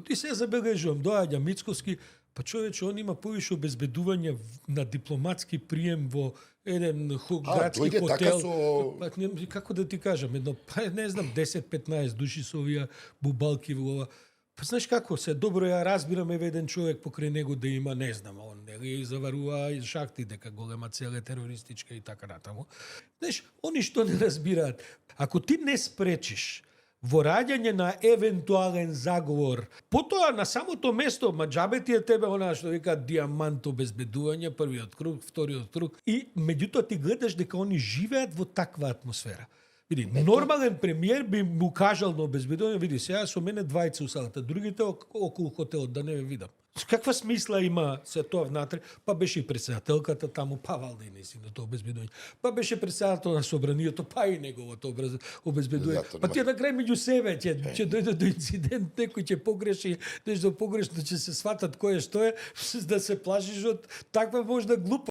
Ти се забележувам, доаѓа Мицкоски, па човече, он има повише обезбедување на дипломатски прием во еден градски дојде хотел. така со- Па, како да ти кажам, едно, па не знам, 10-15 души со овие бубалки во ова. Па знаеш како се, добро ја разбирам еве еден човек покрај него да има, не знам, он нели заварува и шахти дека голема цел е терористичка и така натаму. Знаеш, они што не разбираат, ако ти не спречиш во раѓање на евентуален заговор, потоа на самото место, ма џабе ти е тебе она што вика диамант обезбедување, првиот круг, вториот круг, и меѓутоа ти гледаш дека они живеат во таква атмосфера. Види, нормален премиер би му кажал на обезбедување, види, сега со мене двајца у салата, другите околу хотелот, да не ве видам. Каква смисла има се тоа внатре? Па беше и председателката таму, па валда и нејзиното обезбедување. Па беше председател на собранието, па и неговото обезбедување. Па тие на крај меѓу себе ќе дојде до инцидент, некој ќе погреши, нешто погрешно ќе се сватат кој е што е, да се плашиш од таква можда глупост.